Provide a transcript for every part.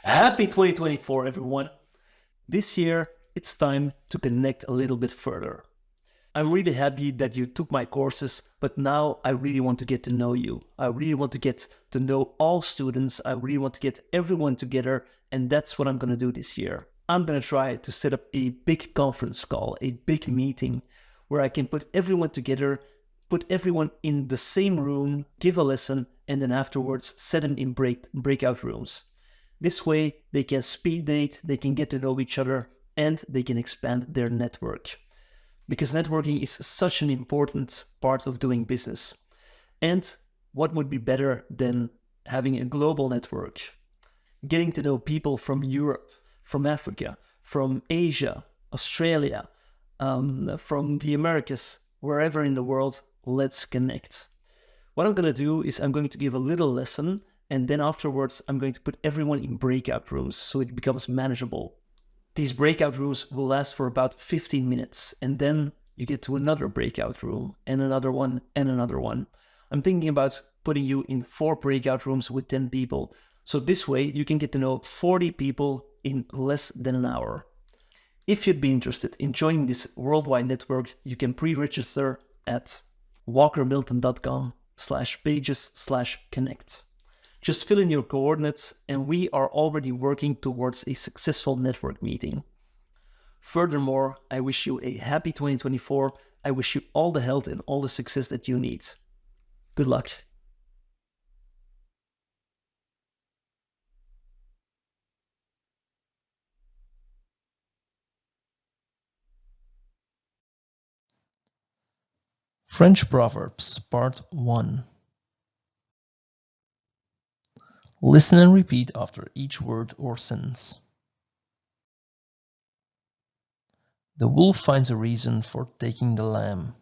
Happy 2024, everyone. This year, it's time to connect a little bit further. I'm really happy that you took my courses, but now I really want to get to know you. I really want to get to know all students. I really want to get everyone together, and that's what I'm going to do this year. I'm going to try to set up a big conference call, a big meeting, where I can put everyone together, put everyone in the same room, give a lesson, and then afterwards set them in breakout rooms. This way, they can speed date, they can get to know each other, and they can expand their network. Because networking is such an important part of doing business. And what would be better than having a global network? Getting to know people from Europe, from Africa, from Asia, Australia, from the Americas, wherever in the world, let's connect. What I'm going to do is I'm going to give a little lesson, and then afterwards I'm going to put everyone in breakout rooms so it becomes manageable. These breakout rooms will last for about 15 minutes, and then you get to another breakout room, and another one, and another one. I'm thinking about putting you in 4 breakout rooms with 10 people, so this way you can get to know 40 people in less than an hour. If you'd be interested in joining this worldwide network, you can pre-register at walkermilton.com/pages/connect. Just fill in your coordinates, and we are already working towards a successful network meeting. Furthermore, I wish you a happy 2024. I wish you all the health and all the success that you need. Good luck. French Proverbs, Part 1. Listen and repeat after each word or sentence. The wolf finds a reason for taking the lamb.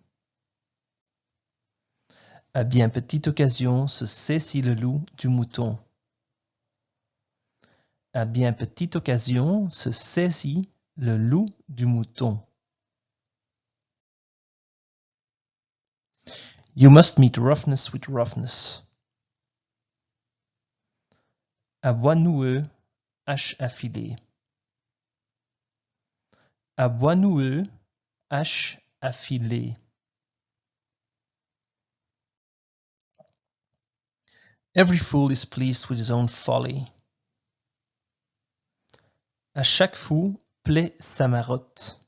À bien petite occasion se saisit le loup du mouton. À bien petite occasion se saisit le loup du mouton. You must meet roughness with roughness. À bois noueux, hache affilée. À bois noueux, hache affilée. Every fool is pleased with his own folly. À chaque fou plaît sa marotte.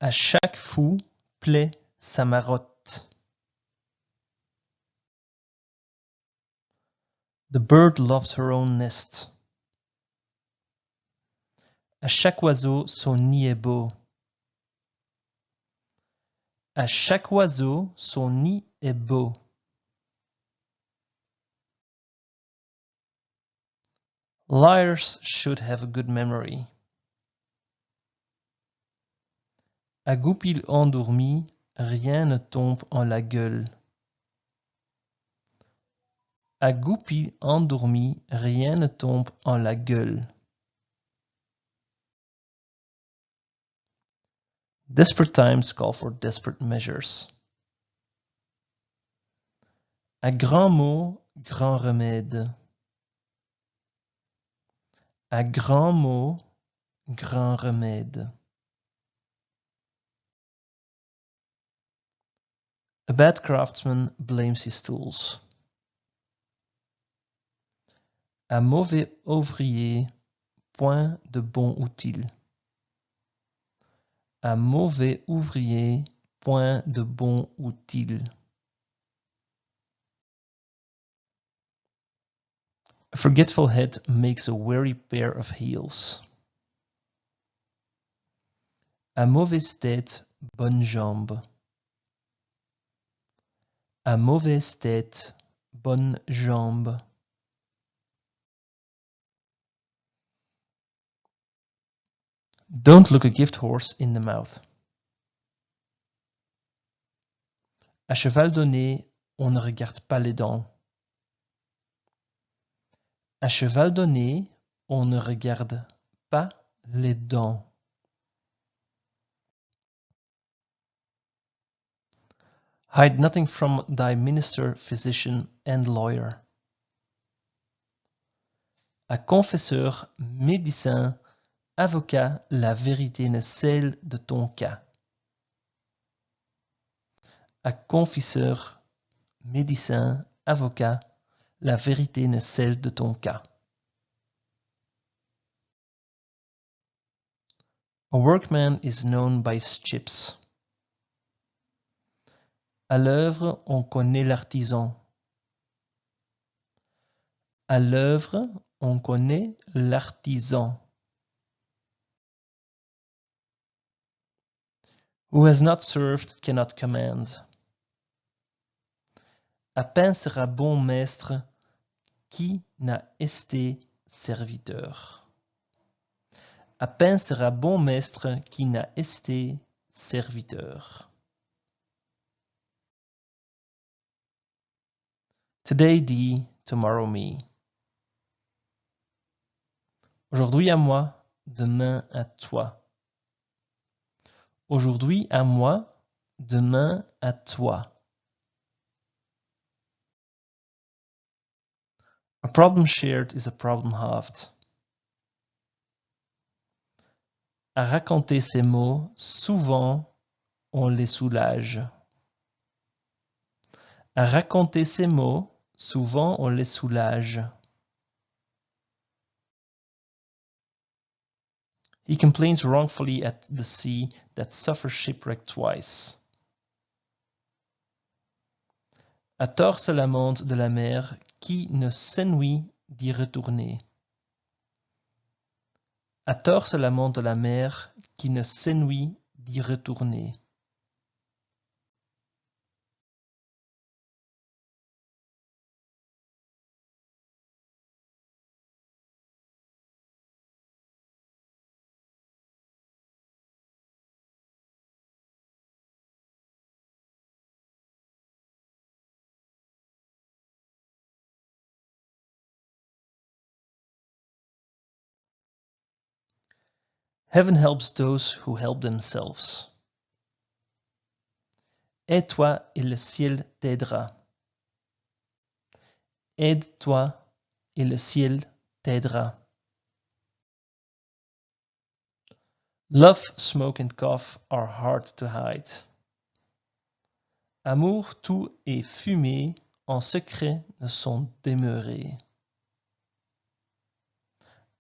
À chaque fou plaît sa marotte. The bird loves her own nest. À chaque oiseau son nid est beau. À chaque oiseau son nid est beau. Liars should have a good memory. À goupil endormi, rien ne tombe en la gueule. À goupil endormi, rien ne tombe en la gueule. Desperate times call for desperate measures. À grands mots, grand remède. À grands mots, grand remède. A bad craftsman blames his tools. Un mauvais ouvrier, point de bon outil. Un mauvais ouvrier, point de bon outil. A forgetful head makes a weary pair of heels. À mauvaise tête, bonne jambe. À mauvaise tête, bonne jambe. Don't look a gift horse in the mouth. À cheval donné, on ne regarde pas les dents. À cheval donné, on ne regarde pas les dents. Hide nothing from thy minister, physician, and lawyer. À confesseur, médecin, avocat, la vérité n'est celle de ton cas. À confesseur, médecin, avocat, la vérité n'est celle de ton cas. A workman is known by his chips. À l'œuvre, on connaît l'artisan. À l'œuvre, on connaît l'artisan. Who has not served cannot command. À peine sera bon maître qui n'a esté serviteur. À peine sera bon maître qui n'a esté serviteur. Today thee, tomorrow me. Aujourd'hui à moi, demain à toi. Aujourd'hui à moi, demain à toi. A problem shared is a problem halved. À raconter ces mots, souvent on les soulage. À raconter ces mots, souvent on les soulage. He complains wrongfully at the sea that suffers shipwreck twice. À tort se lamente de la mer qui ne s'ennuie d'y retourner. À tort se lamente de la mer qui ne s'ennuie d'y retourner. Heaven helps those who help themselves. Aide-toi et le ciel t'aidera. Aide-toi et le ciel t'aidera. Love, smoke and cough are hard to hide. Amour, tout et fumée en secret ne sont demeurés.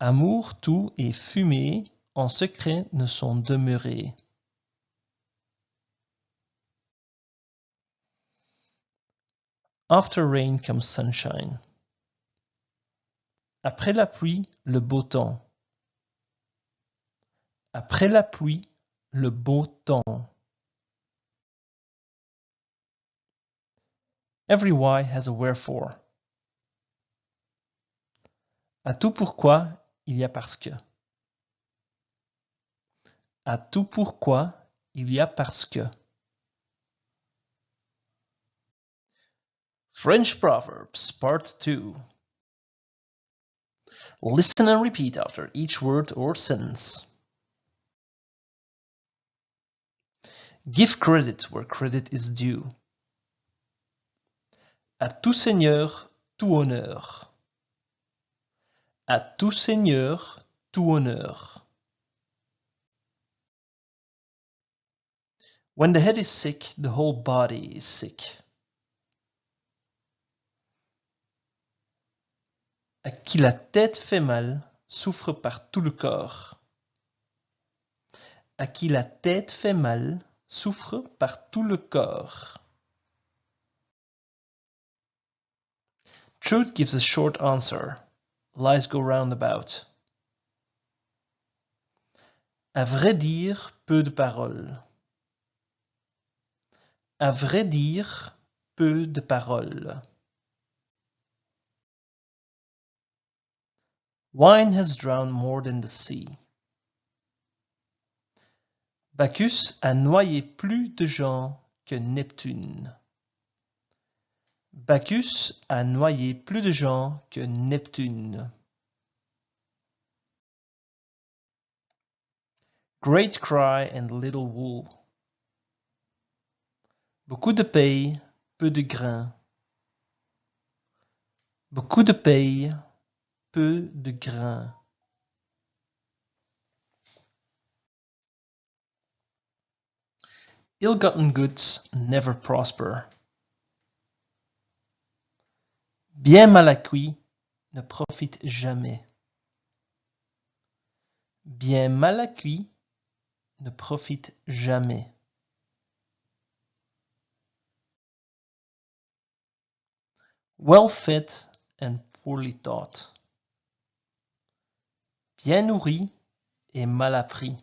Amour, tout et fumée en secret ne sont demeurés. After rain comes sunshine. Après la pluie, le beau temps. Après la pluie, le beau temps. Every why has a wherefore. À tout pourquoi, il y a parce que. À tout pourquoi, il y a parce que. French Proverbs, Part 2. Listen and repeat after each word or sentence. Give credit where credit is due. À tout seigneur, tout honneur. À tout seigneur, tout honneur. When the head is sick, the whole body is sick. À qui la tête fait mal, souffre par tout le corps. À qui la tête fait mal, souffre par tout le corps. Truth gives a short answer. Lies go round about. À vrai dire, peu de paroles. À vrai dire, peu de paroles. Wine has drowned more than the sea. Bacchus a noyé plus de gens que Neptune. Bacchus a noyé plus de gens que Neptune. Great cry and little wool. Beaucoup de paille, peu de grains. Beaucoup de paille, peu de grains. Ill-gotten goods never prosper. Bien mal acquis ne profite jamais. Bien mal acquis ne profite jamais. Well fed and poorly taught. Bien nourri et mal appris.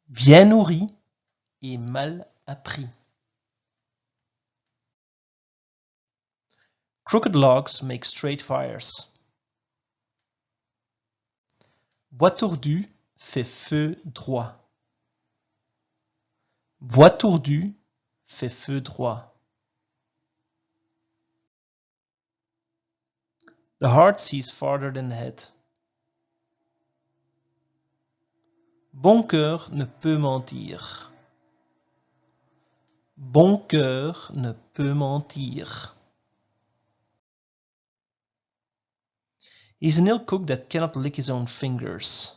Bien nourri et mal appris. Crooked logs make straight fires. Bois tordu fait feu droit. Bois tordu fait feu droit. The heart sees farther than the head. Bon cœur ne peut mentir. Bon cœur ne peut mentir. He's an ill cook that cannot lick his own fingers.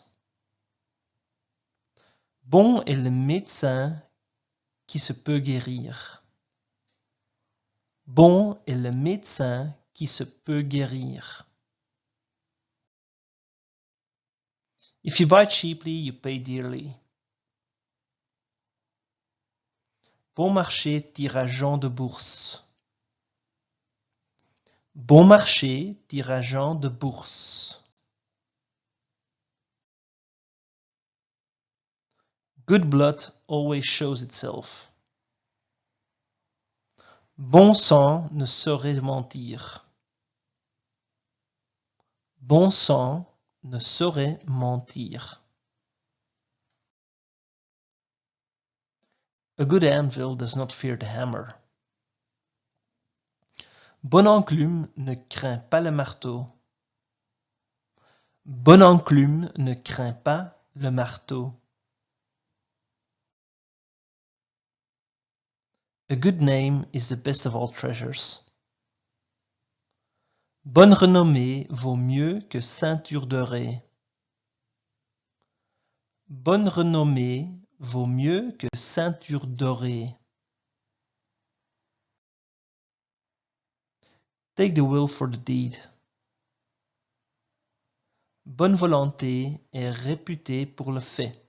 Bon est le médecin qui se peut guérir. Bon est le médecin qui se peut guérir. If you buy cheaply, you pay dearly. Bon marché tire Jean de bourse. Bon marché tire Jean de bourse. Good blood always shows itself. Bon sang ne saurait mentir. Bon sang ne saurait mentir. A good anvil does not fear the hammer. Bon enclume ne craint pas le marteau. Bon enclume ne craint pas le marteau. A good name is the best of all treasures. Bonne renommée vaut mieux que ceinture dorée. Bonne renommée vaut mieux que ceinture dorée. Take the will for the deed. Bonne volonté est réputée pour le fait.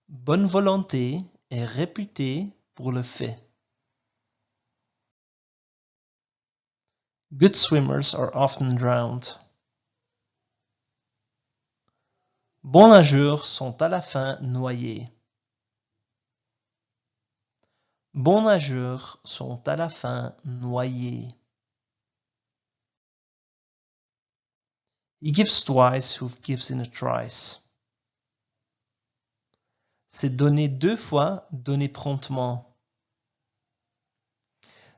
Bonne volonté est réputée pour le fait. Good swimmers are often drowned. Bons nageurs sont à la fin noyés. Bons nageurs sont à la fin noyés. He gives twice who gives in a trice. C'est donner deux fois, donner promptement.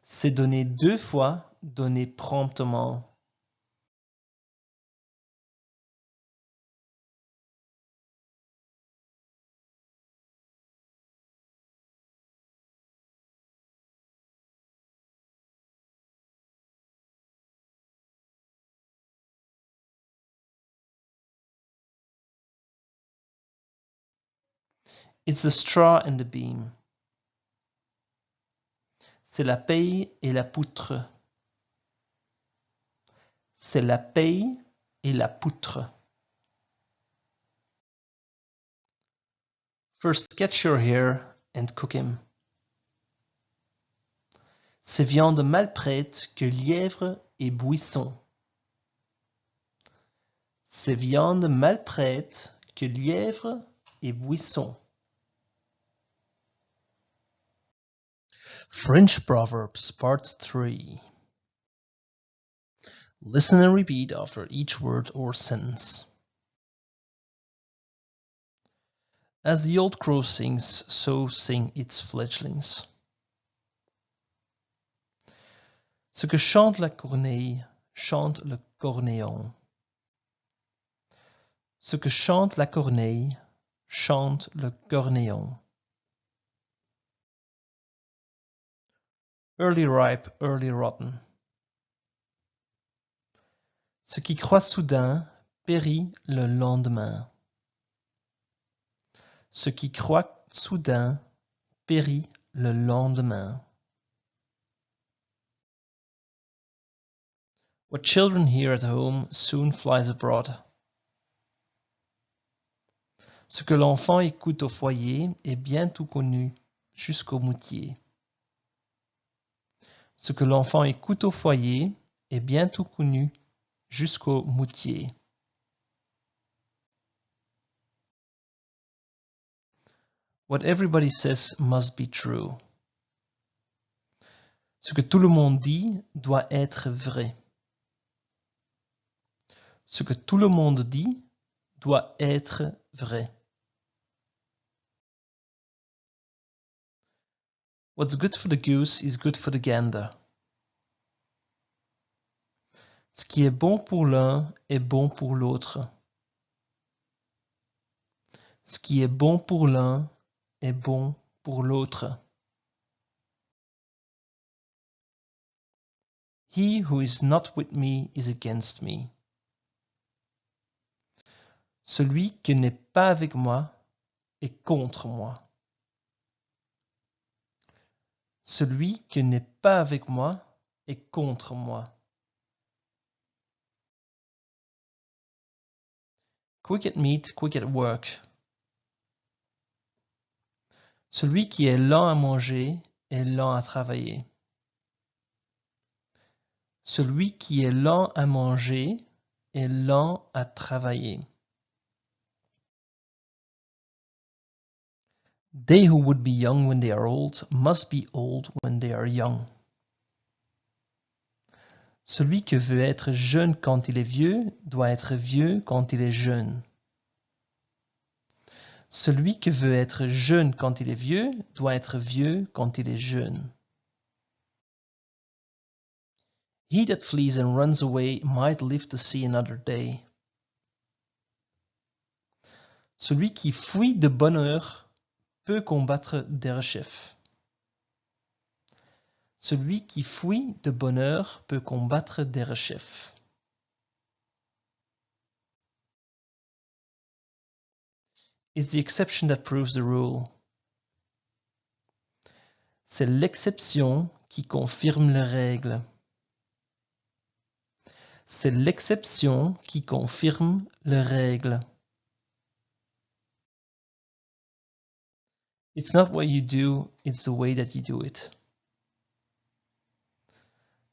C'est donner deux fois, donner promptement. It's the straw and the beam. C'est la paille et la poutre. C'est la paille et la poutre. First catch your hare and cook him. C'est viande mal prête que lièvre et buisson. C'est viande mal prête que lièvre et buisson. French Proverbs Part 3. Listen and repeat after each word or sentence. As the old crow sings, so sing its fledglings. Ce que chante la corneille, chante le cornéon. Ce que chante la corneille, chante le cornéon. Early ripe, early rotten. Ce qui croît soudain périt le lendemain. Ce qui croît soudain périt le lendemain. What children hear at home soon flies abroad. Ce que l'enfant écoute au foyer est bientôt connu jusqu'au moutier. Ce que l'enfant écoute au foyer est bientôt connu jusqu'au moutier. What everybody says must be true. Ce que tout le monde dit doit être vrai. Ce que tout le monde dit doit être vrai. What's good for the goose is good for the gander. Ce qui est bon pour l'un est bon pour l'autre. Ce qui est bon pour l'un est bon pour l'autre. He who is not with me is against me. Celui qui n'est pas avec moi est contre moi. Celui qui n'est pas avec moi est contre moi. Quick at meat, quick at work. Celui qui est lent à manger est lent à travailler. Celui qui est lent à manger est lent à travailler. They who would be young when they are old must be old when they are young. Celui qui veut être jeune quand il est vieux doit être vieux quand il est jeune. Celui qui veut être jeune quand il est vieux doit être vieux quand il est jeune. He that flees and runs away might live to see another day. Celui qui fuit de bonne heure peut combattre Derechef. Celui qui fuit de bonne heure peut combattre Derechef. It's the exception that proves the rule. C'est l'exception qui confirme la règle. C'est l'exception qui confirme la règle. It's not what you do, it's the way that you do it.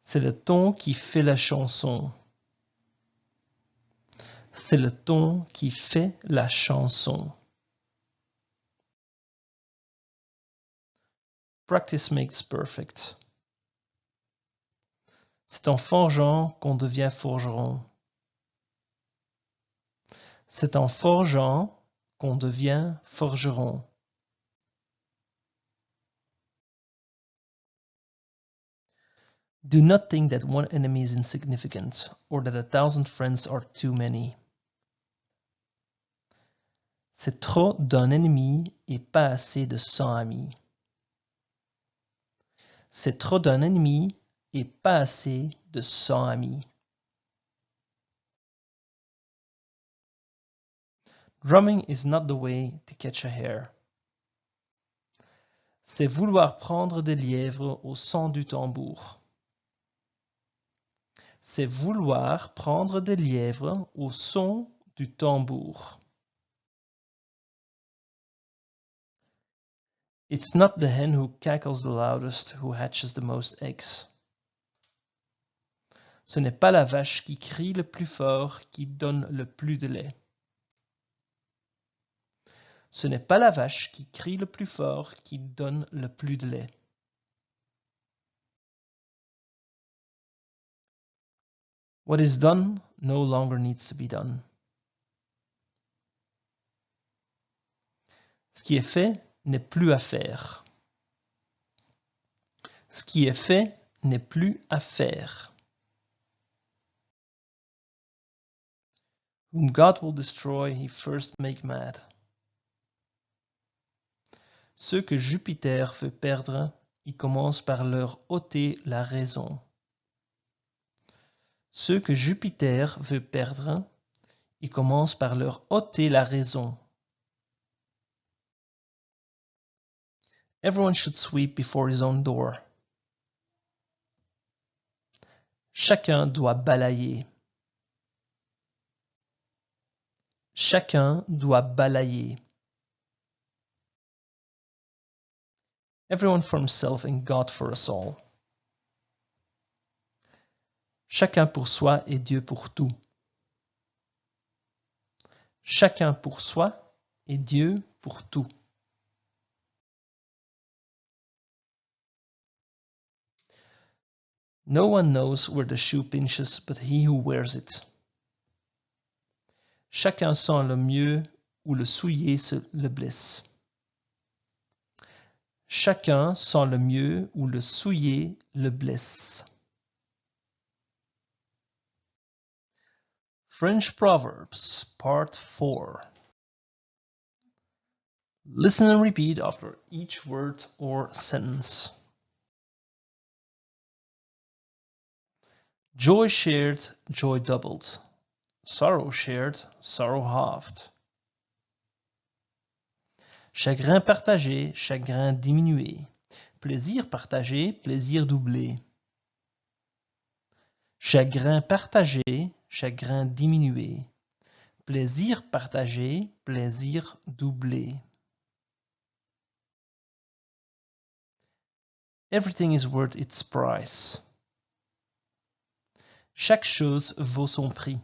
C'est le ton qui fait la chanson. C'est le ton qui fait la chanson. Practice makes perfect. C'est en forgeant qu'on devient forgeron. C'est en forgeant qu'on devient forgeron. Do not think that one enemy is insignificant, or that 1,000 friends are too many. C'est trop d'un ennemi et pas assez de 100 amis. C'est trop d'un ennemi et pas assez de 100 amis. Drumming is not the way to catch a hare. C'est vouloir prendre des lièvres au son du tambour. C'est vouloir prendre des lièvres au son du tambour. It's not the hen who cackles the loudest who hatches the most eggs. Ce n'est pas la vache qui crie le plus fort qui donne le plus de lait. Ce n'est pas la vache qui crie le plus fort qui donne le plus de lait. What is done no longer needs to be done. Ce qui est fait n'est plus à faire. Ce qui est fait n'est plus à faire. Whom God will destroy, he first make mad. Ceux que Jupiter veut perdre, il commence par leur ôter la raison. Ceux que Jupiter veut perdre, il commence par leur ôter la raison. Everyone should sweep before his own door. Chacun doit balayer. Chacun doit balayer. Everyone for himself and God for us all. Chacun pour soi et Dieu pour tout. Chacun pour soi et Dieu pour tout. No one knows where the shoe pinches but he who wears it. Chacun sent le mieux où le soulier le blesse. Chacun sent le mieux où le soulier le blesse. French Proverbs, Part 4. Listen and repeat after each word or sentence. Joy shared, joy doubled. Sorrow shared, sorrow halved. Chagrin partagé, chagrin diminué. Plaisir partagé, plaisir doublé. Chagrin partagé, chagrin diminué. Plaisir partagé, plaisir doublé. Everything is worth its price. Chaque chose vaut son prix.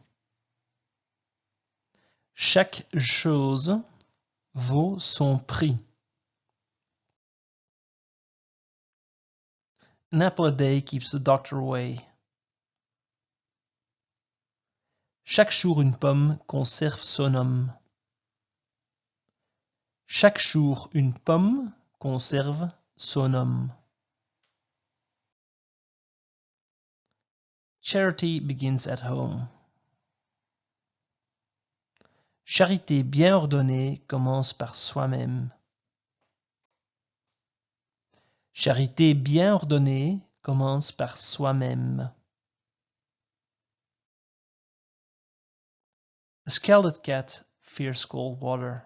Chaque chose vaut son prix. An apple a day keeps the doctor away. Chaque jour une pomme conserve son homme. Chaque jour une pomme conserve son homme. Charity begins at home. Charité bien ordonnée commence par soi-même. Charité bien ordonnée commence par soi-même. A scalded cat fears cold water.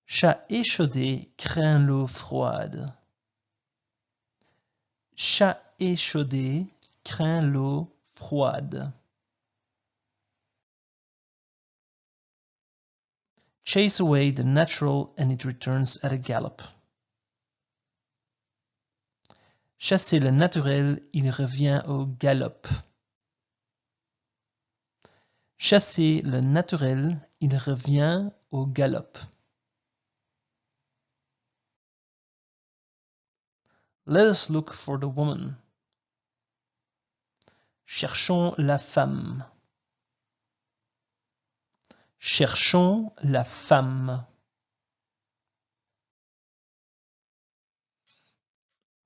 Chat échaudé craint l'eau froide. Chat échaudé craint l'eau froide. Chase away the natural and it returns at a gallop. Chasser le naturel, il revient au galop. Chasser le naturel, il revient au galop. Let us look for the woman. Cherchons la femme. Cherchons la femme.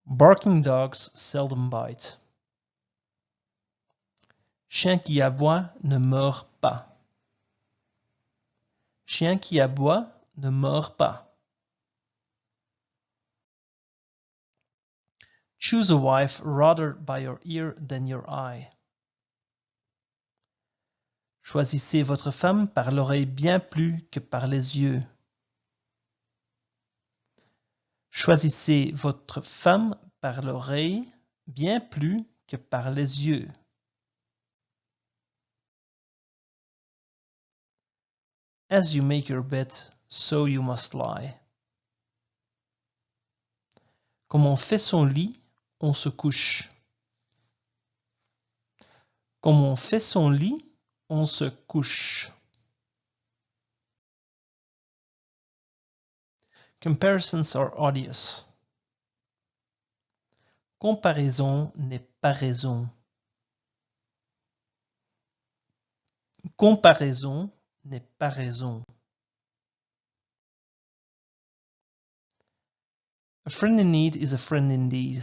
Barking dogs seldom bite. Chien qui aboie ne mord pas. Chien qui aboie ne mord pas. Choose a wife rather by your ear than your eye. Choisissez votre femme par l'oreille bien plus que par les yeux. Choisissez votre femme par l'oreille bien plus que par les yeux. As you make your bed, so you must lie. Comme on fait son lit, on se couche. Comme on fait son lit, on se couche. Comparisons are odious. Comparaison n'est pas raison. Comparaison n'est pas raison. A friend in need is a friend indeed.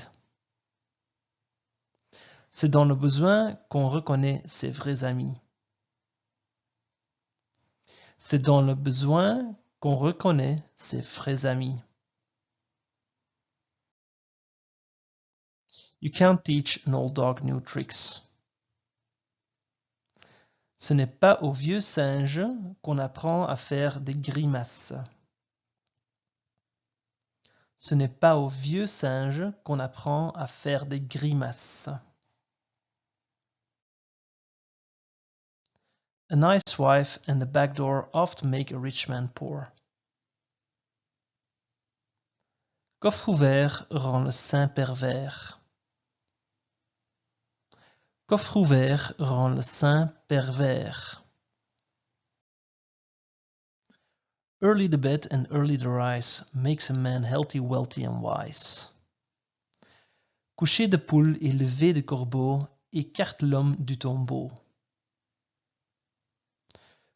C'est dans le besoin qu'on reconnaît ses vrais amis. C'est dans le besoin qu'on reconnaît ses vrais amis. You can't teach an old dog new tricks. Ce n'est pas au vieux singe qu'on apprend à faire des grimaces. Ce n'est pas au vieux singe qu'on apprend à faire des grimaces. A nice wife and a back door often make a rich man poor. Coffre ouvert rend le saint pervers. Coffre ouvert rend le saint pervers. Early the bed and early the rise makes a man healthy, wealthy and wise. Coucher de poule et lever de corbeau écarte l'homme du tombeau.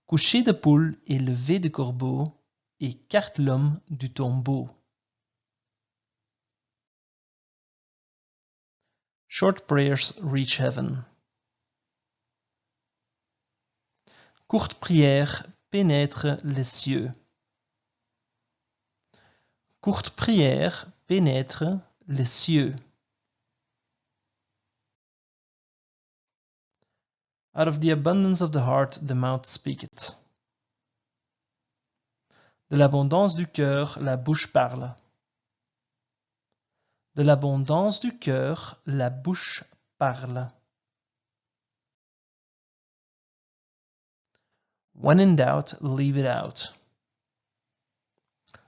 Coucher de poule et lever de corbeau écarte l'homme du tombeau. Short prayers reach heaven. Courte prière pénètre les cieux. Courte prière pénètre les cieux. Out of the abundance of the heart, the mouth speaketh. De l'abondance du cœur, la bouche parle. De l'abondance du cœur, la bouche parle. When in doubt, leave it out.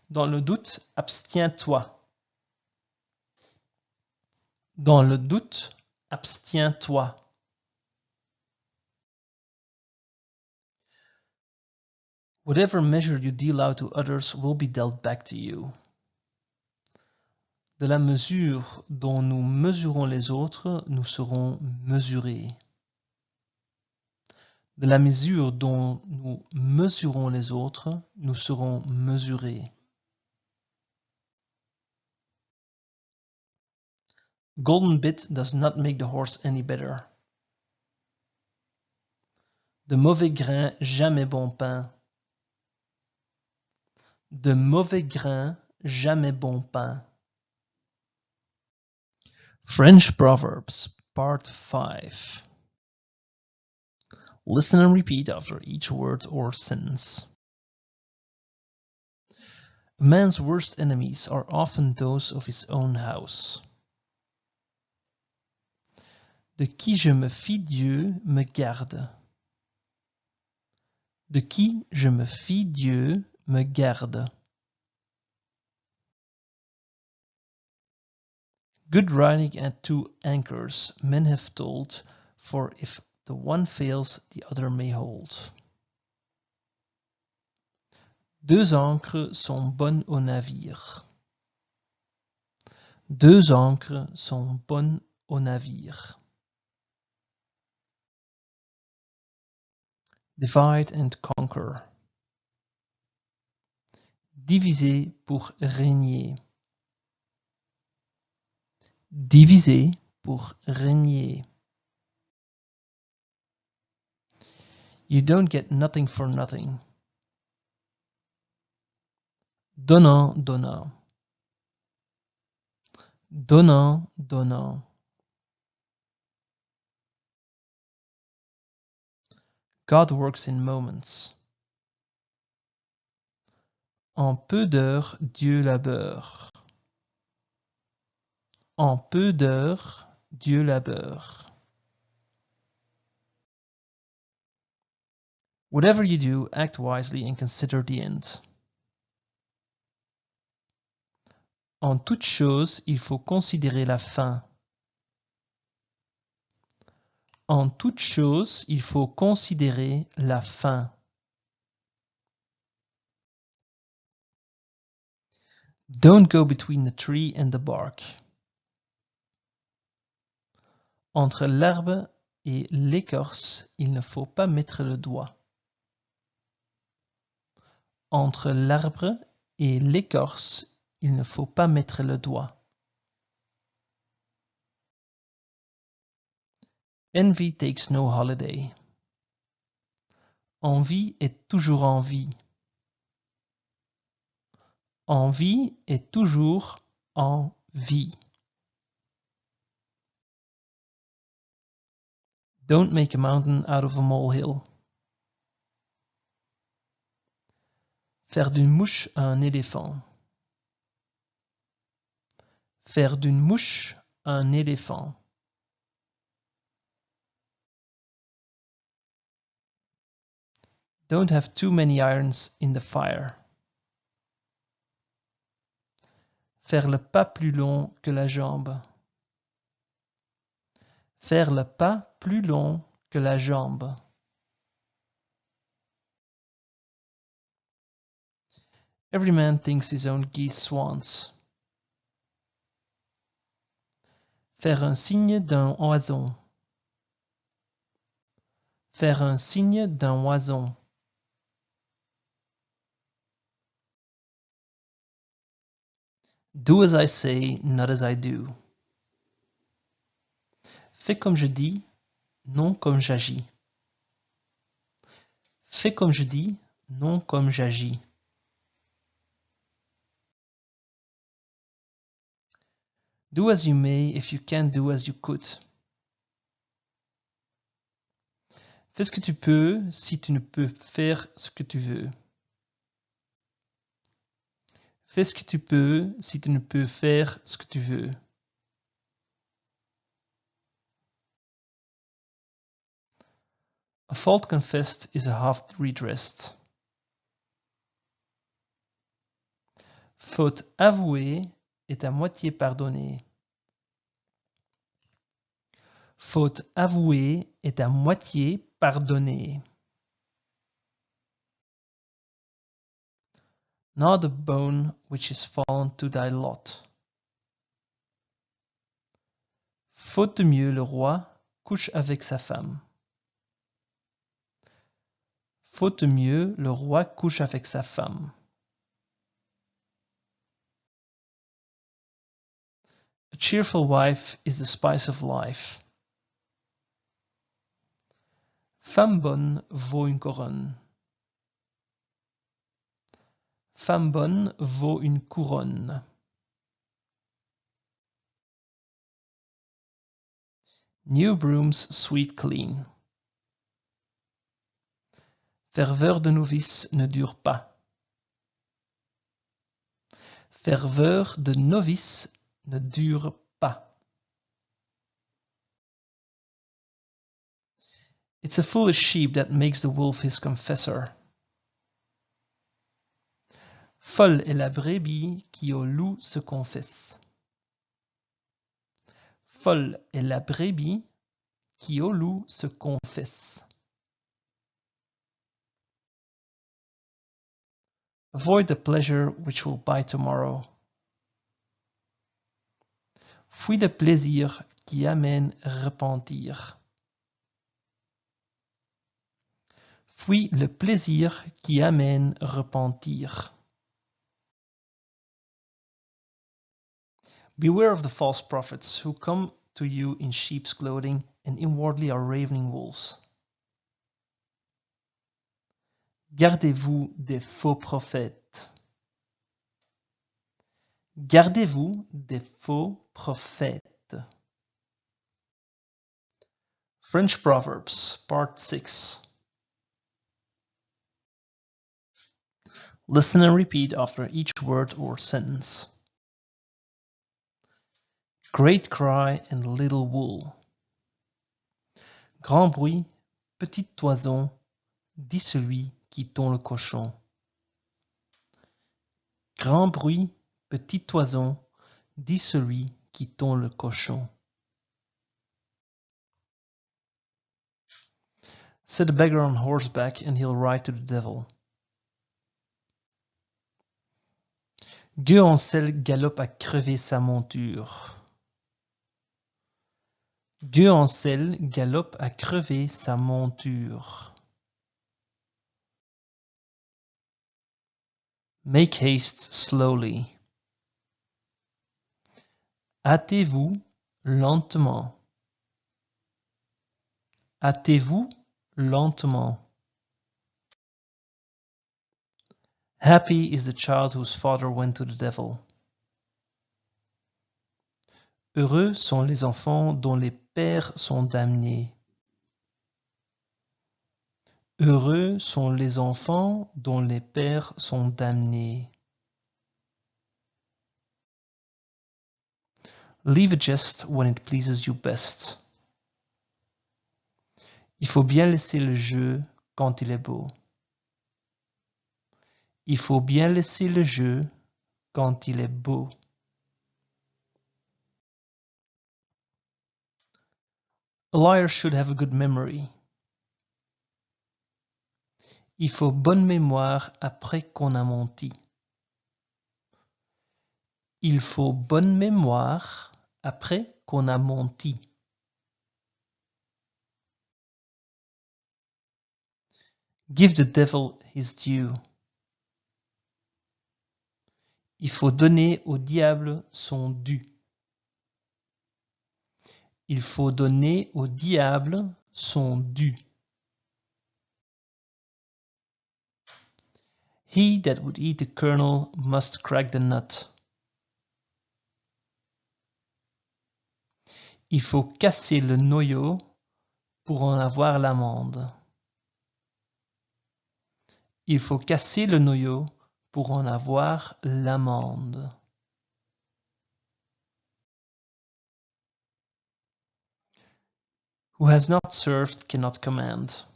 Dans le doute, abstiens-toi. Dans le doute, abstiens-toi. Whatever measure you deal out to others will be dealt back to you. De la mesure dont nous mesurons les autres, nous serons mesurés. De la mesure dont nous mesurons les autres, nous serons mesurés. Golden bit does not make the horse any better. De mauvais grains, jamais bon pain. De mauvais grains, jamais bon pain. French Proverbs, Part 5. Listen and repeat after each word or sentence. A man's worst enemies are often those of his own house. De qui je me fie Dieu me garde. De qui je me fie Dieu me garde. Good riding at two anchors, men have told, for if the one fails, the other may hold. Deux ancres sont bonnes au navire. Deux ancres sont bonnes au navire. Divide and conquer. Diviser pour régner. Diviser pour régner. You don't get nothing for nothing. Donnant, donnant. Donnant, donnant. God works in moments. En peu d'heures, Dieu labeur. En peu d'heures, Dieu labeur. Whatever you do, act wisely and consider the end. En toute chose, il faut considérer la fin. En toute chose, il faut considérer la fin. Don't go between the tree and the bark. Entre l'herbe et l'écorce, il ne faut pas mettre le doigt. Entre l'arbre et l'écorce, il ne faut pas mettre le doigt. Envy takes no holiday. Envie est toujours envie. Envie est toujours en vie. Don't make a mountain out of a molehill. Faire d'une mouche un éléphant. Faire d'une mouche un éléphant. Don't have too many irons in the fire. Faire le pas plus long que la jambe. Faire le pas plus long que la jambe. Every man thinks his own geese swans. Faire un signe d'un oison. Faire un signe d'un oison. Do as I say, not as I do. Fais comme je dis, non comme j'agis. Fais comme je dis, non comme j'agis. Do as you may if you can't do as you could. Fais ce que tu peux si tu ne peux faire ce que tu veux. Fais ce que tu peux si tu ne peux faire ce que tu veux. A fault confessed is a half redressed. Faute avouée est à moitié pardonnée. Faute avouée est à moitié pardonnée. Not the bone which is fallen to thy lot. Faute de mieux, le roi couche avec sa femme. Faute de mieux, le roi couche avec sa femme. A cheerful wife is the spice of life. Femme bonne vaut une couronne. Femme bonne vaut une couronne. New brooms sweep clean. Ferveur de novice ne dure pas. Ferveur de novice ne dure pas. It's a foolish sheep that makes the wolf his confessor. Folle est la brebis qui au loup se confesse. Folle est la brebis qui au loup se confesse. Avoid the pleasure which will buy tomorrow. Fuis le plaisir qui amène repentir. Fuis le plaisir qui amène repentir. Beware of the false prophets who come to you in sheep's clothing and inwardly are ravening wolves. Gardez-vous des faux prophètes. Gardez-vous des faux prophètes. French Proverbs, Part 6. Listen and repeat after each word or sentence. Great cry and little wool. Grand bruit, petite toison, dit celui qui tond le cochon. Grand bruit, petite toison, dit celui qui tond le cochon. Set a beggar on horseback and he'll ride to the devil. Gueux-en-Selle galope à crever sa monture. Gueux-en-Selle galope à crever sa monture. Make haste slowly. Hâtez-vous lentement. Hâtez-vous lentement. Happy is the child whose father went to the devil. Heureux sont les enfants dont les pères sont damnés. Heureux sont les enfants dont les pères sont damnés. Leave a jest when it pleases you best. Il faut bien laisser le jeu quand il est beau. Il faut bien laisser le jeu quand il est beau. A liar should have a good memory. Il faut bonne mémoire après qu'on a menti. Il faut bonne mémoire après qu'on a menti. Give the devil his due. Il faut donner au diable son dû. Il faut donner au diable son dû. He that would eat the kernel must crack the nut. Il faut casser le noyau pour en avoir l'amande. Il faut casser le noyau pour en avoir l'amande. Who has not served cannot command.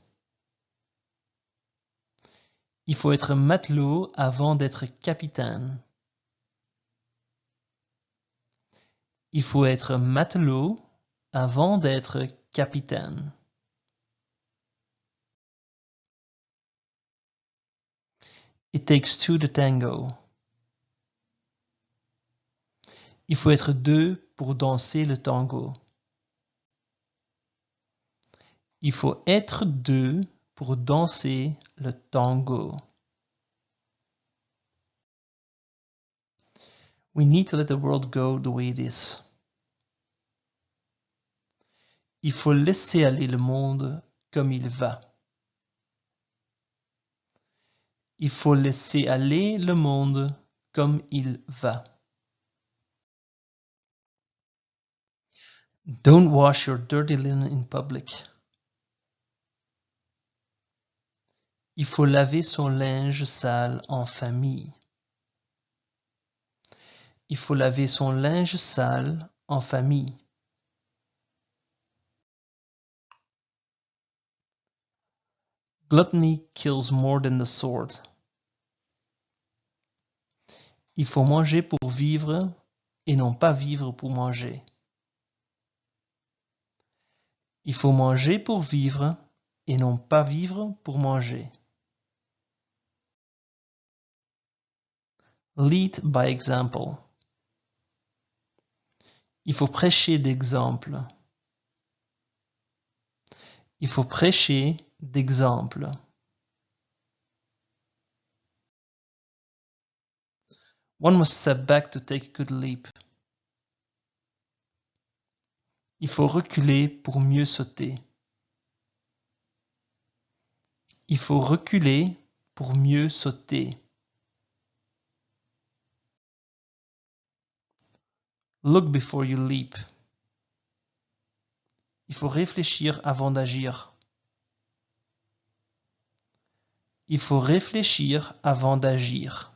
Il faut être matelot avant d'être capitaine. Il faut être matelot avant d'être capitaine. It takes two to tango. Il faut être deux pour danser le tango. Il faut être deux pour danser le tango. We need to let the world go the way it is. Il faut laisser aller le monde comme il va. Il faut laisser aller le monde comme il va. Don't wash your dirty linen in public. Il faut laver son linge sale en famille. Il faut laver son linge sale en famille. Gluttony kills more than the sword. Il faut manger pour vivre et non pas vivre pour manger. Il faut manger pour vivre et non pas vivre pour manger. Lead by example. Il faut prêcher d'exemple. Il faut prêcher d'exemple. One must step back to take a good leap. Il faut reculer pour mieux sauter. Il faut reculer pour mieux sauter. Look before you leap. Il faut réfléchir avant d'agir. Il faut réfléchir avant d'agir.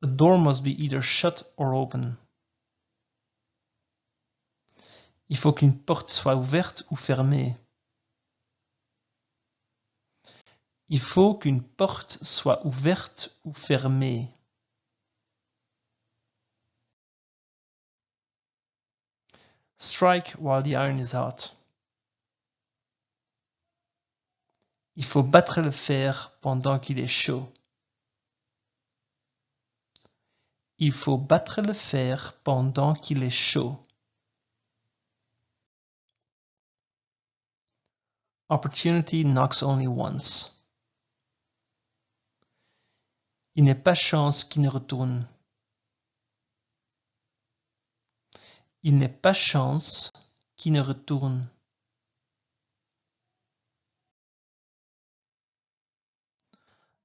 A door must be either shut or open. Il faut qu'une porte soit ouverte ou fermée. Il faut qu'une porte soit ouverte ou fermée. Strike while the iron is hot. Il faut battre le fer pendant qu'il est chaud. Il faut battre le fer pendant qu'il est chaud. Opportunity knocks only once. Il n'est pas chance qui ne retourne. Il n'est pas chance qui ne retourne.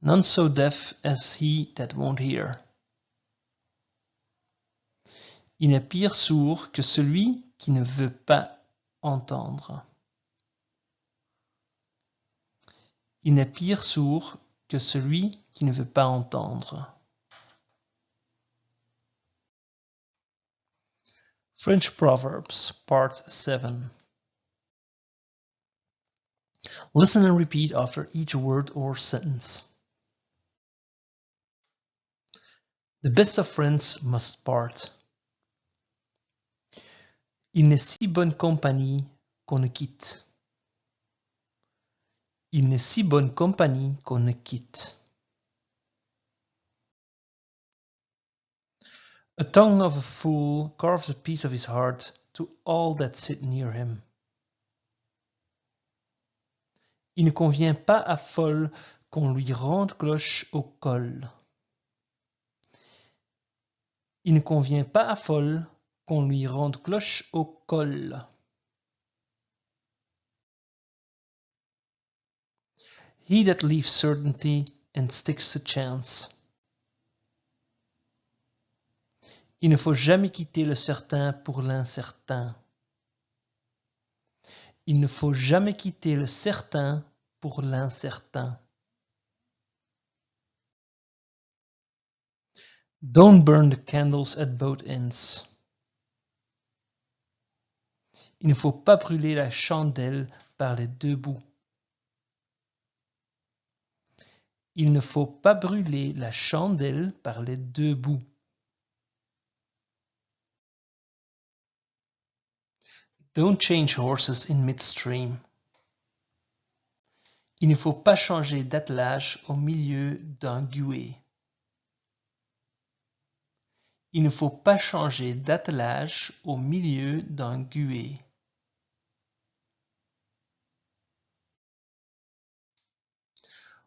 None so deaf as he that won't hear. Il n'est pire sourd que celui qui ne veut pas entendre. Il n'est pire sourd que celui qui ne veut pas entendre. French Proverbs, Part 7. Listen and repeat after each word or sentence. The best of friends must part. Il n'est si bonne compagnie qu'on ne quitte. Il n'est si bonne compagnie qu'on ne quitte. A tongue of a fool carves a piece of his heart to all that sit near him. Il ne convient pas à folle qu'on lui rende cloche au col. Il ne convient pas à folle qu'on lui rende cloche au col. He that leaves certainty and sticks to chance. Il ne faut jamais quitter le certain pour l'incertain. Il ne faut jamais quitter le certain pour l'incertain. Don't burn the candles at both ends. Il ne faut pas brûler la chandelle par les deux bouts. Il ne faut pas brûler la chandelle par les deux bouts. Don't change horses in midstream. Il ne faut pas changer d'attelage au milieu d'un gué. Il ne faut pas changer d'attelage au milieu d'un gué.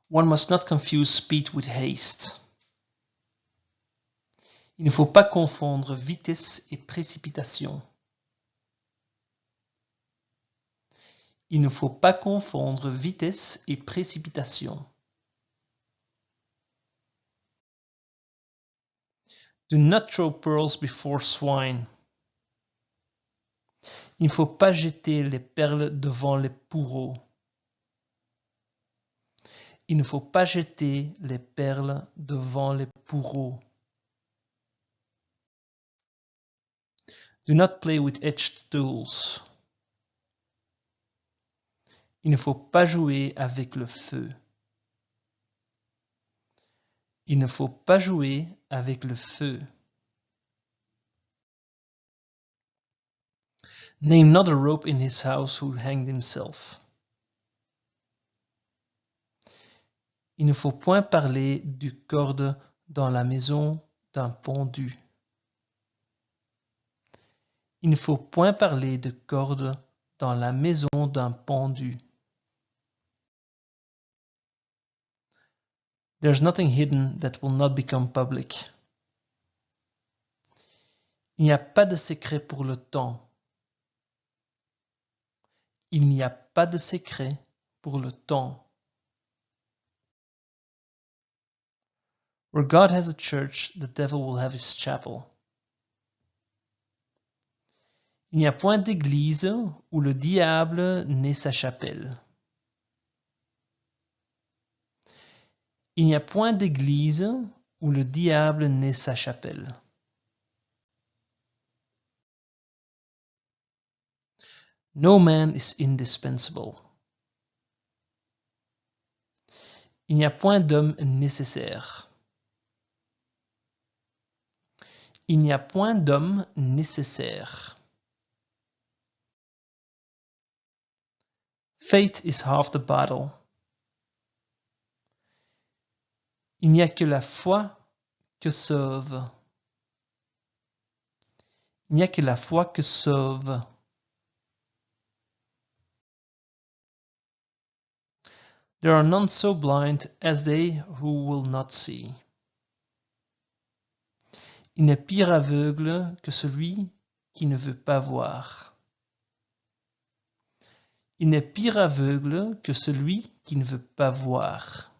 One must not confuse speed with haste. Il ne faut pas confondre vitesse et précipitation. Il ne faut pas confondre vitesse et précipitation. Do not throw pearls before swine. Il ne faut pas jeter les perles devant les pourreaux. Il ne faut pas jeter les perles devant les pourreaux. Do not play with edged tools. Il ne faut pas jouer avec le feu. Il ne faut pas jouer avec le feu. Name not a rope in his house who hanged himself. Il ne faut point parler du corde dans la maison d'un pendu. Il ne faut point parler de corde dans la maison d'un pendu. There's nothing hidden that will not become public. Il n'y a pas de secret pour le temps. Il n'y a pas de secret pour le temps. Where God has a church, the devil will have his chapel. Il n'y a point d'église où le diable n'ait sa chapelle. Il n'y a point d'église où le diable n'ait sa chapelle. No man is indispensable. Il n'y a point d'homme nécessaire. Il n'y a point d'homme nécessaire. Faith is half the battle. Il n'y a que la foi que sauve. Il n'y a que la foi que sauve. There are none so blind as they who will not see. Il n'est pire aveugle que celui qui ne veut pas voir. Il n'est pire aveugle que celui qui ne veut pas voir.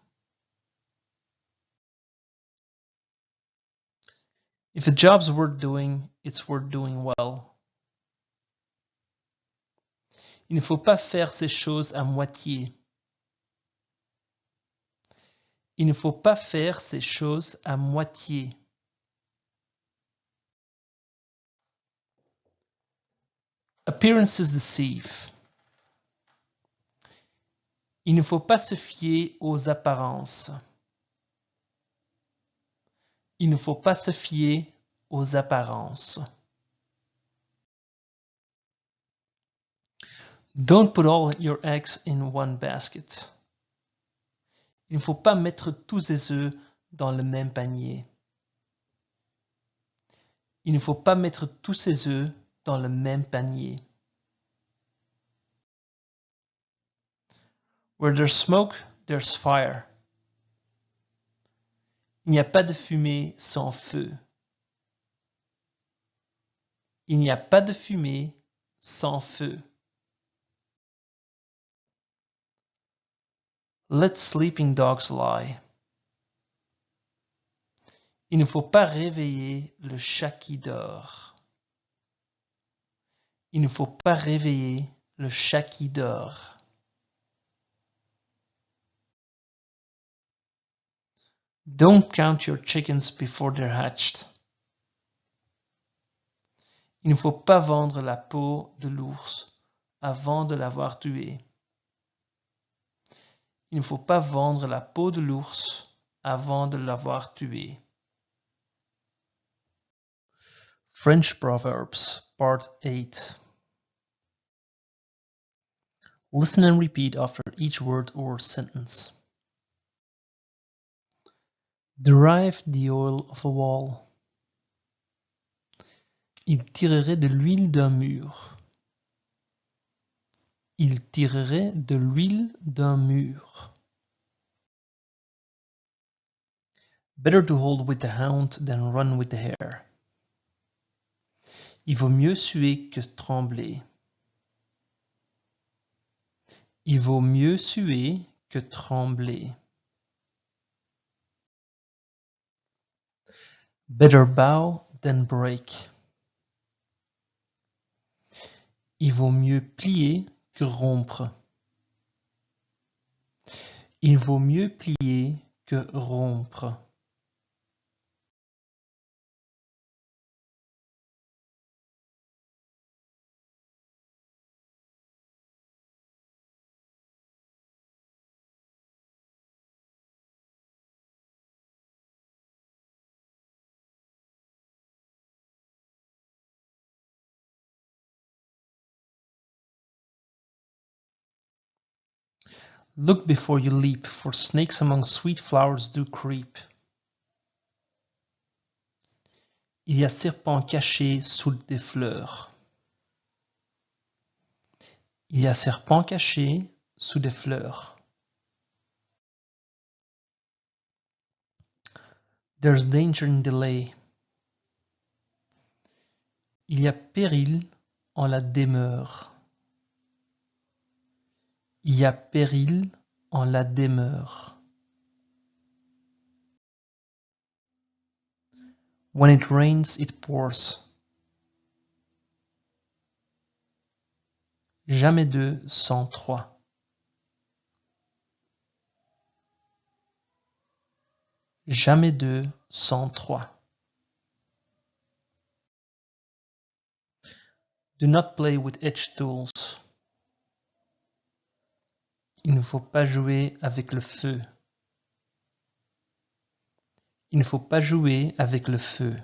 If a job's worth doing, it's worth doing well. Il ne faut pas faire ces choses à moitié. Il ne faut pas faire ces choses à moitié. Appearances deceive. Il ne faut pas se fier aux apparences. Il ne faut pas se fier aux apparences. Don't put all your eggs in one basket. Il ne faut pas mettre tous ses œufs dans le même panier. Il ne faut pas mettre tous ses œufs dans le même panier. Where there's smoke, there's fire. Il n'y a pas de fumée sans feu. Il n'y a pas de fumée sans feu. Let sleeping dogs lie. Il ne faut pas réveiller le chat qui dort. Il ne faut pas réveiller le chat qui dort. Don't count your chickens before they're hatched. Il ne faut pas vendre la peau de l'ours avant de l'avoir tué. Il ne faut pas vendre la peau de l'ours avant de l'avoir tué. French Proverbs, Part 8. Listen and repeat after each word or sentence. Derive the oil of a wall. Il tirerait de l'huile d'un mur. Il tirerait de l'huile d'un mur. Better to hold with the hound than run with the hare. Il vaut mieux suer que trembler. Il vaut mieux suer que trembler. Better bow than break. Il vaut mieux plier que rompre. Il vaut mieux plier que rompre. Look before you leap, for snakes among sweet flowers do creep. Il y a serpent caché sous des fleurs. Il y a serpent caché sous des fleurs. There's danger in delay. Il y a péril en la demeure. Il y a péril en la demeure. When it rains, it pours. Jamais deux sans trois. Jamais deux sans trois. Do not play with edged tools. Il ne faut pas jouer avec le feu. Il ne faut pas jouer avec le feu.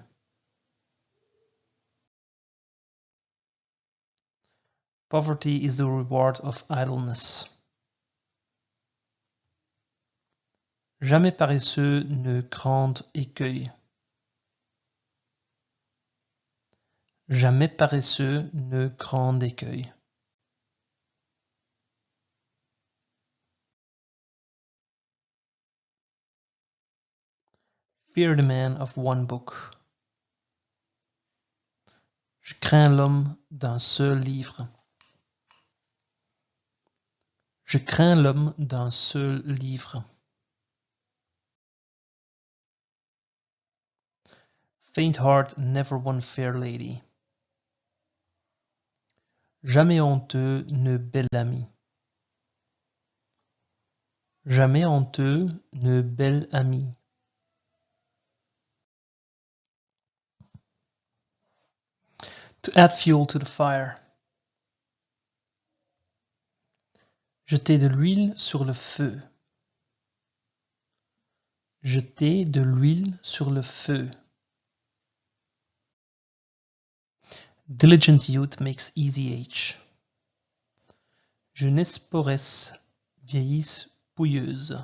Poverty is the reward of idleness. Jamais paresseux ne crande écueil. Jamais paresseux ne crande écueil. Fear the man of one book. Je crains l'homme d'un seul livre. Je crains l'homme d'un seul livre. Faint heart never won fair lady. Jamais honteux, ne bel ami. Jamais honteux, ne bel ami. To add fuel to the fire. Jeter de l'huile sur le feu. Jeter de l'huile sur le feu. Diligent youth makes easy age. Jeunesse poresse, vieillisse pouilleuse.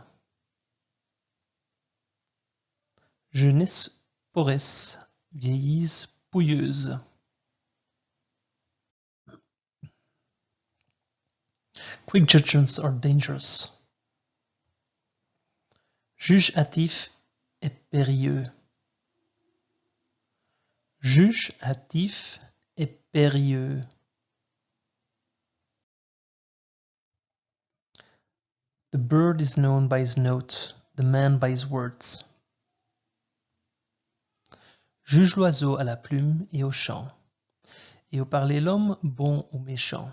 Jeunesse poresse, vieillisse pouilleuse. Quick judgments are dangerous. Juge hâtif est périlleux. Juge hâtif est périlleux. The bird is known by his note, the man by his words. Juge l'oiseau à la plume et au chant, et au parler l'homme bon ou méchant.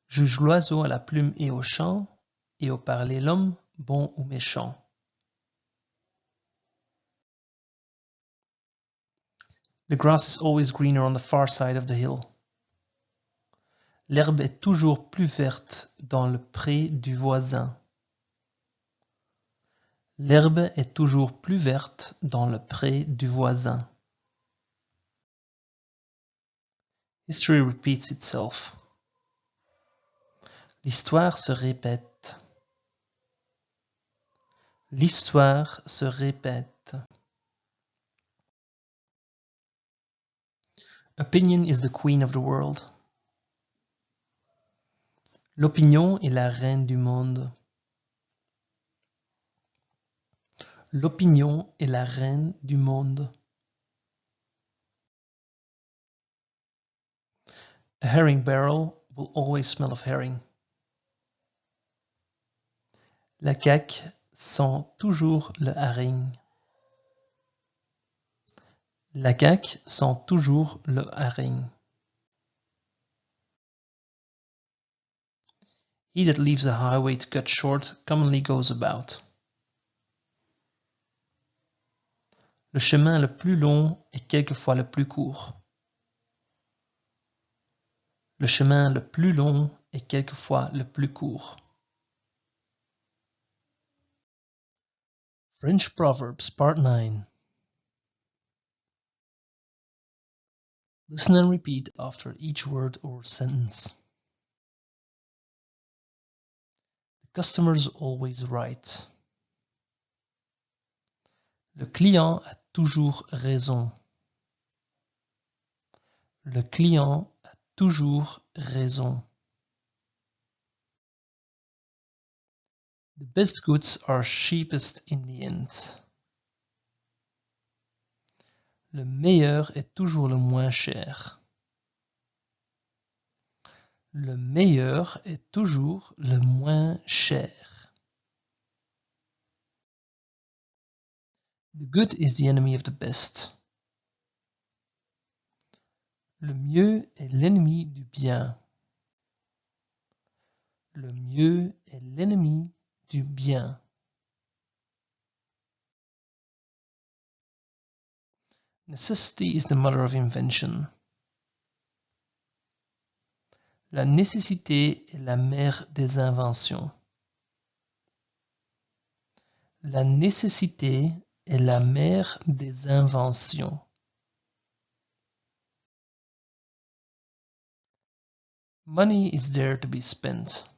Juge l'oiseau à la plume et au chant, et au parler l'homme bon ou méchant. The grass is always greener on the far side of the hill. L'herbe est toujours plus verte dans le pré du voisin. L'herbe est toujours plus verte dans le pré du voisin. History repeats itself. L'histoire se répète. L'histoire se répète. Opinion is the queen of the world. L'opinion est la reine du monde. L'opinion est la reine du monde. A herring barrel will always smell of herring. La caque sent toujours le haring. La caque sent toujours le haring. He that leaves a highway to cut short commonly goes about. Le chemin le plus long est quelquefois le plus court. Le chemin le plus long est quelquefois le plus court. French Proverbs, Part 9. Listen and repeat after each word or sentence. The customer's always right. Le client a toujours raison. Le client a toujours raison. The best goods are cheapest in the end. Le meilleur est toujours le moins cher. Le meilleur est toujours le moins cher. The good is the enemy of the best. Le mieux est l'ennemi du bien. Le mieux est l'ennemi du bien. Necessity is the mother of invention. La nécessité est la mère des inventions. La nécessité est la mère des inventions. Money is there to be spent.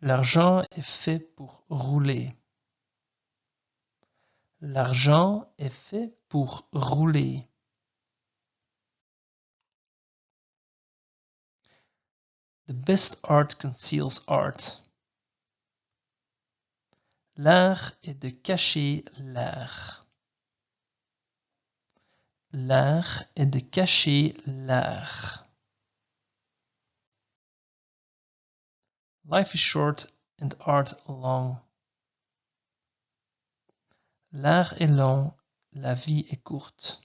L'argent est fait pour rouler. L'argent est fait pour rouler. The best art conceals art. L'art est de cacher l'art. L'art est de cacher l'art. Life is short and art long. L'art est long, la vie est courte.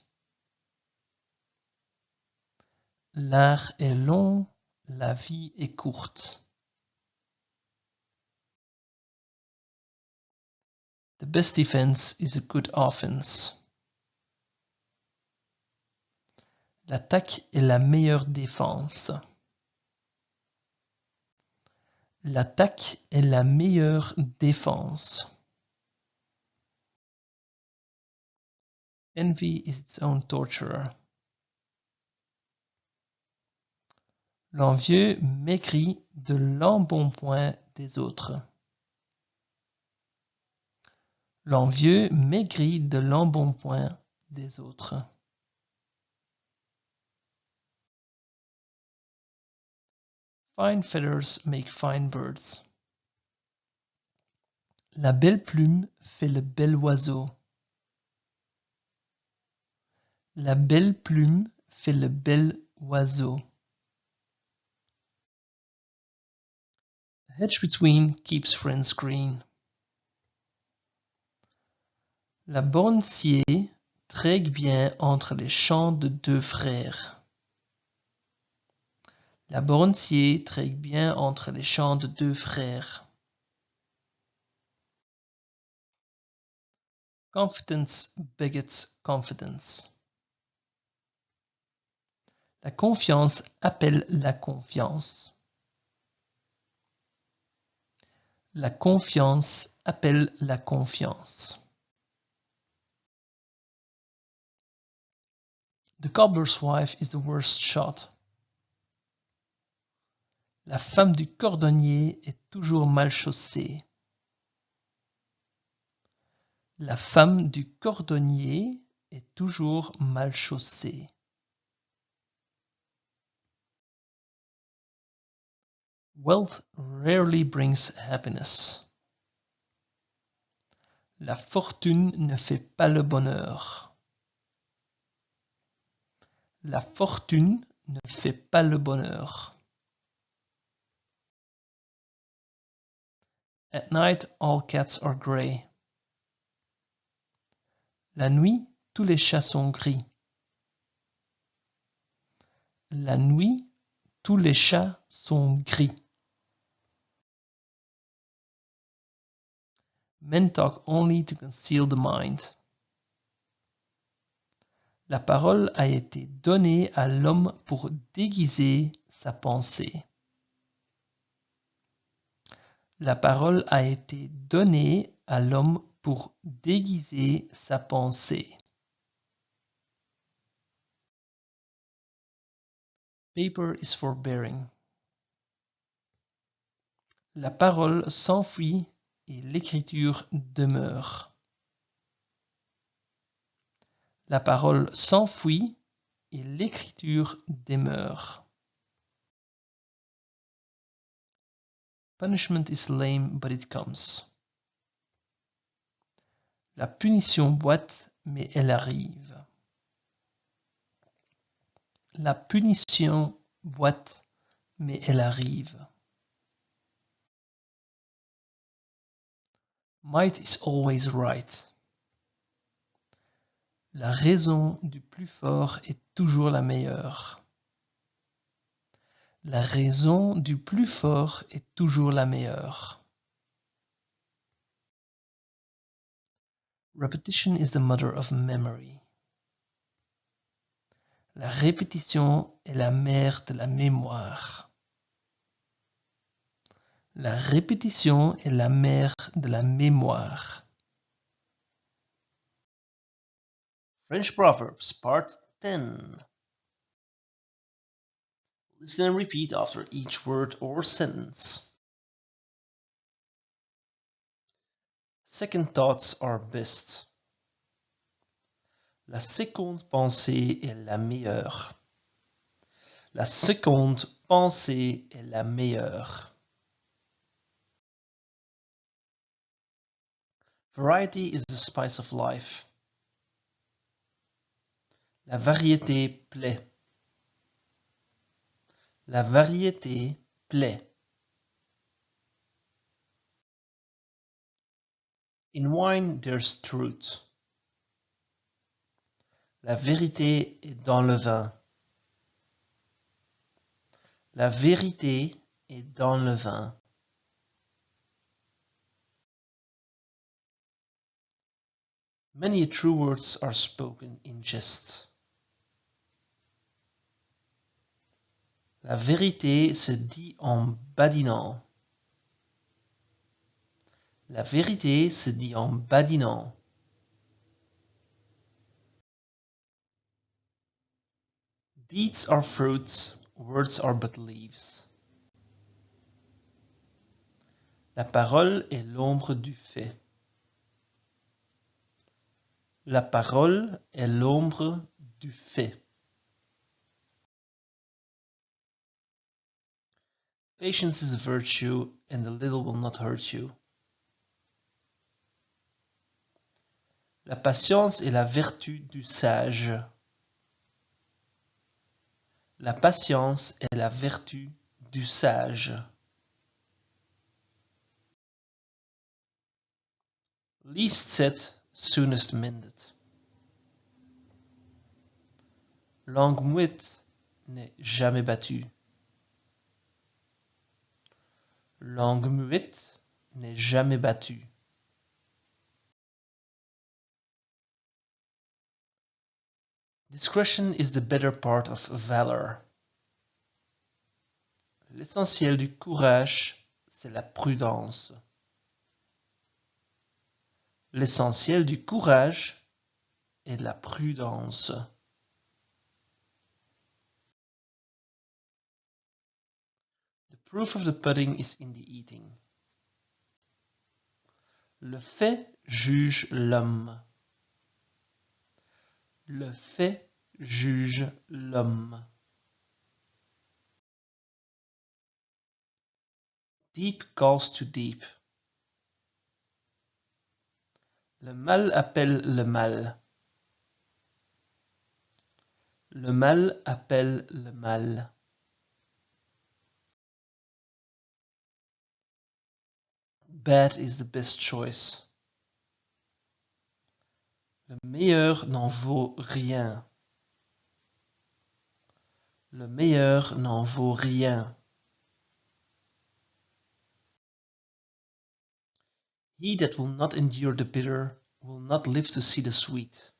L'art est long, la vie est courte. The best defense is a good offense. L'attaque est la meilleure défense. L'attaque est la meilleure défense. Envy is its own torturer. L'envieux maigrit de l'embonpoint des autres. L'envieux maigrit de l'embonpoint des autres. Fine feathers make fine birds. La belle plume fait le bel oiseau. La belle plume fait le bel oiseau. A hedge between keeps friends green. La borne sciée trägue bien entre les champs de deux frères. La borne sciée trägue bien entre les champs de deux frères. Confidence begets confidence. La confiance appelle la confiance. La confiance appelle la confiance. The cobbler's wife is the worst shot. La femme du cordonnier est toujours mal chaussée. La femme du cordonnier est toujours mal chaussée. Wealth rarely brings happiness. La fortune ne fait pas le bonheur. La fortune ne fait pas le bonheur. At night, all cats are grey. La nuit, tous les chats sont gris. La nuit, tous les chats sont gris. Men talk only to conceal the mind. La parole a été donnée à l'homme pour déguiser sa pensée. La parole a été donnée à l'homme pour déguiser sa pensée. Paper is for bearing. La parole s'enfuit et l'écriture demeure. La parole s'enfuit et l'écriture demeure. Punishment is lame, but it comes. La punition boite, mais elle arrive. La punition boite, mais elle arrive. Might is always right. La raison du plus fort est toujours la meilleure. La raison du plus fort est toujours la meilleure. Repetition is the mother of memory. La répétition est la mère de la mémoire. La répétition est la mère de la mémoire. French Proverbs, Part 10. Listen and repeat after each word or sentence. Second thoughts are best. La seconde pensée est la meilleure. La seconde pensée est la meilleure. Variety is the spice of life. La variété plaît. La variété plaît. In wine there's truth. La vérité est dans le vin. La vérité est dans le vin. Many true words are spoken in jest. La vérité se dit en badinant. La vérité se dit en badinant. Deeds are fruits, words are but leaves. La parole est l'ombre du fait. La parole est l'ombre du fait. Patience is a virtue, and a little will not hurt you. La patience est la vertu du sage. La patience est la vertu du sage. Least said, soonest mended. Langue muette n'est jamais battue. Langue muette n'est jamais battue. Discretion is the better part of valor. L'essentiel du courage, c'est la prudence. L'essentiel du courage est la prudence. The proof of the pudding is in the eating. Le fait juge l'homme. Le fait juge l'homme. Deep calls to deep. Le mal appelle le mal. Le mal appelle le mal. Bad is the best choice. Le meilleur n'en vaut rien. Le meilleur n'en vaut rien. He that will not endure the bitter will not live to see the sweet.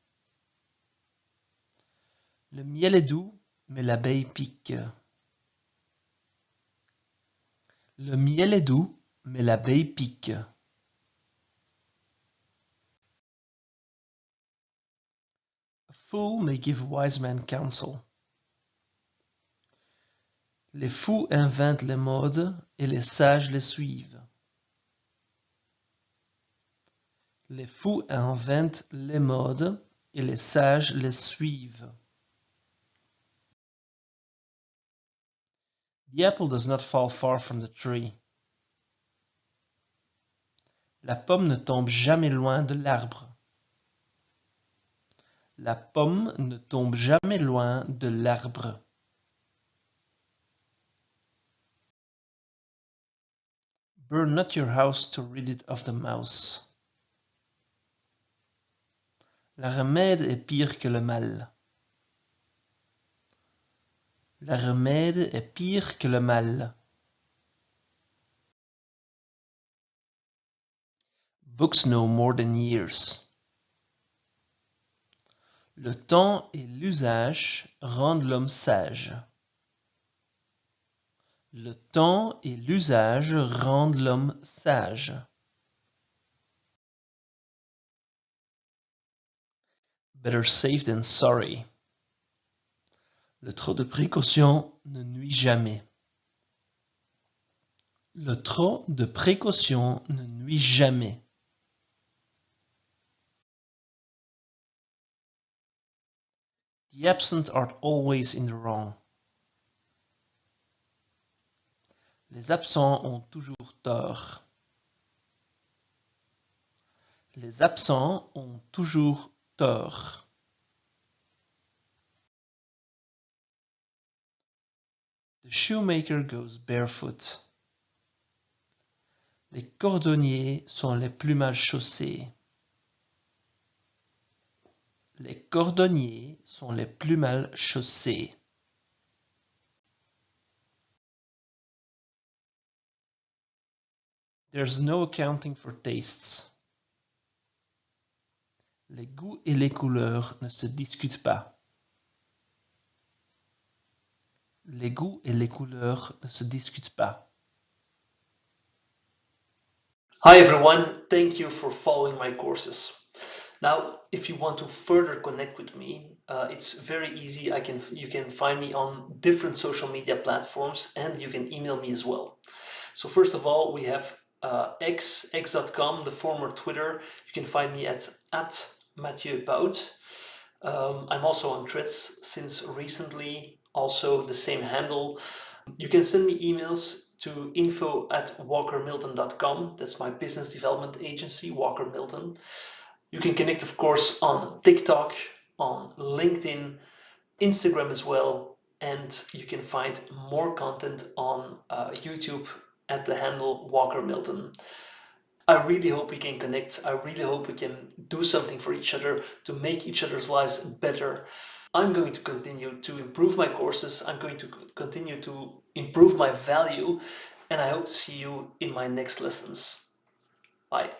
Le miel est doux, mais l'abeille pique. Le miel est doux, mais l'abeille pique. A fool may give a wise man counsel. Les fous inventent les modes et les sages les suivent. Les fous inventent les modes et les sages les suivent. The apple does not fall far from the tree. La pomme ne tombe jamais loin de l'arbre. La pomme ne tombe jamais loin de l'arbre. Burn not your house to rid it of the mouse. La remède est pire que le mal. La remède est pire que le mal. Books know more than years. Le temps et l'usage rendent l'homme sage. Le temps et l'usage rendent l'homme sage. Better safe than sorry. Le trop de précaution ne nuit jamais. Le trop de précaution ne nuit jamais. The absent are always in the wrong. Les absents ont toujours tort. Les absents ont toujours tort. The shoemaker goes barefoot. Les cordonniers sont les plus mal chaussés. Les cordonniers sont les plus mal chaussés. There's no accounting for tastes. Les goûts et les couleurs ne se discutent pas. Les goûts et les couleurs ne se discutent pas. Hi everyone, thank you for following my courses. Now, if you want to further connect with me, it's very easy. You can find me on different social media platforms, and you can email me as well. So first of all, we have x.com, the former Twitter. You can find me at Mathieu Bout. I'm also on Threads since recently, also the same handle. You can send me emails to info@walkermilton.com. That's my business development agency, Walker Milton. You can connect, of course, on TikTok, on LinkedIn, Instagram as well, and you can find more content on YouTube at the handle Walker Milton. I really hope we can connect. I really hope we can do something for each other to make each other's lives better. I'm going to continue to improve my courses. I'm going to continue to improve my value, and I hope to see you in my next lessons. Bye.